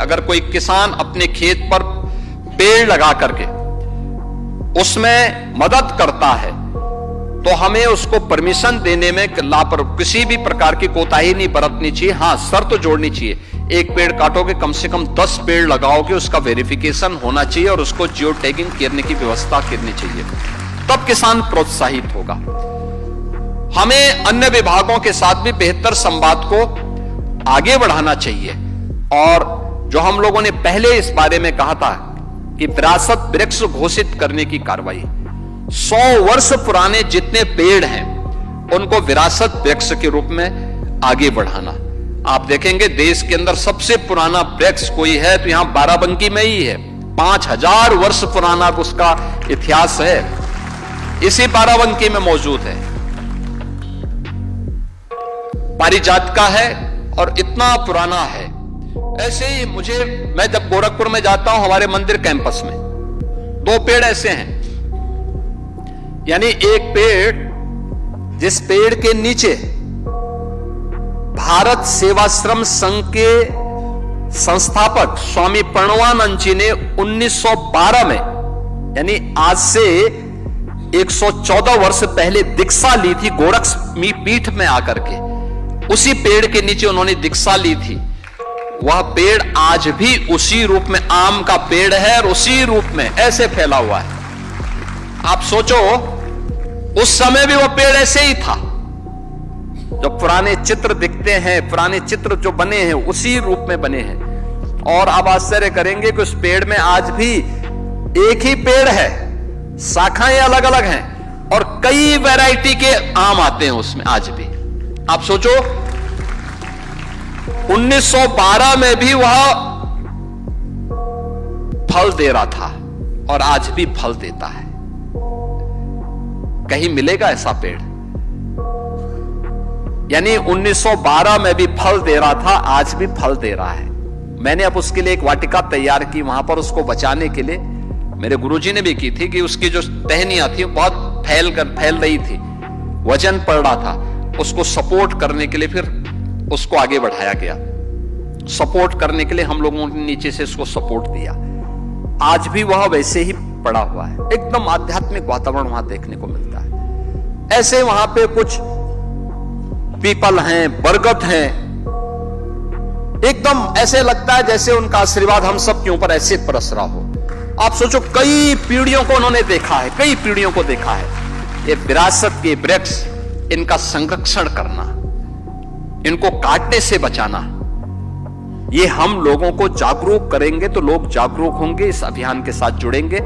अगर कोई किसान अपने खेत पर पेड़ लगा करके उसमें मदद करता है तो हमें उसको परमिशन देने में किसी भी प्रकार की कोताही नहीं बरतनी चाहिए। हां, शर्त तो जोड़नी चाहिए, एक पेड़ काटोगे कम से कम 10 पेड़ लगाओगे, उसका वेरिफिकेशन होना चाहिए और उसको जियो टैगिंग करने की व्यवस्था करनी चाहिए, तब किसान प्रोत्साहित होगा। हमें अन्य विभागों के साथ भी बेहतर संवाद को आगे बढ़ाना चाहिए। और जो हम लोगों ने पहले इस बारे में कहा था कि विरासत वृक्ष घोषित करने की कार्रवाई, 100 वर्ष पुराने जितने पेड़ हैं उनको विरासत वृक्ष के रूप में आगे बढ़ाना। आप देखेंगे देश के अंदर सबसे पुराना वृक्ष कोई है तो यहां बाराबंकी में ही है, 5000 वर्ष पुराना उसका इतिहास है, इसी बाराबंकी में मौजूद है। पारिजात का है और इतना पुराना है। ऐसे ही मैं जब गोरखपुर में जाता हूं, हमारे मंदिर कैंपस में 2 पेड़ ऐसे हैं, यानी एक पेड़ जिस पेड़ के नीचे भारत सेवाश्रम संघ के संस्थापक स्वामी प्रणवानंद जी ने 1912 में, यानी आज से 114 वर्ष पहले दीक्षा ली थी गोरखमी पीठ में आकर के, उसी पेड़ के नीचे उन्होंने दीक्षा ली थी। वह पेड़ आज भी उसी रूप में आम का पेड़ है और उसी रूप में ऐसे फैला हुआ है। आप सोचो उस समय भी वह पेड़ ऐसे ही था। जो पुराने चित्र दिखते हैं, पुराने चित्र जो बने हैं उसी रूप में बने हैं। और आप आश्चर्य करेंगे कि उस पेड़ में आज भी एक ही पेड़ है, शाखाएं अलग अलग हैं और कई वैरायटी के आम आते हैं उसमें आज भी। आप सोचो 1912 में भी वह फल दे रहा था और आज भी फल देता है। कहीं मिलेगा ऐसा पेड़? यानी 1912 में भी फल दे रहा था, आज भी फल दे रहा है। मैंने अब उसके लिए एक वाटिका तैयार की, वहां पर उसको बचाने के लिए मेरे गुरुजी ने भी की थी कि उसकी जो टहनियां थी बहुत फैल रही थी, वजन पड़ रहा था, उसको सपोर्ट करने के लिए फिर उसको आगे बढ़ाया गया। सपोर्ट करने के लिए हम लोगों ने नीचे से उसको सपोर्ट दिया। आज भी वह वैसे ही पड़ा हुआ है, एकदम आध्यात्मिक वातावरण वहां देखने को मिलता है। ऐसे वहां पे कुछ पीपल हैं, बरगद हैं, एकदम ऐसे लगता है जैसे उनका आशीर्वाद हम सब के ऊपर ऐसे बरस रहा हो। आप सोचो कई पीढ़ियों को उन्होंने देखा है, कई पीढ़ियों को देखा है। ये विरासत के वृक्ष, इनका संरक्षण करना, इनको काटने से बचाना, ये हम लोगों को जागरूक करेंगे तो लोग जागरूक होंगे, इस अभियान के साथ जुड़ेंगे।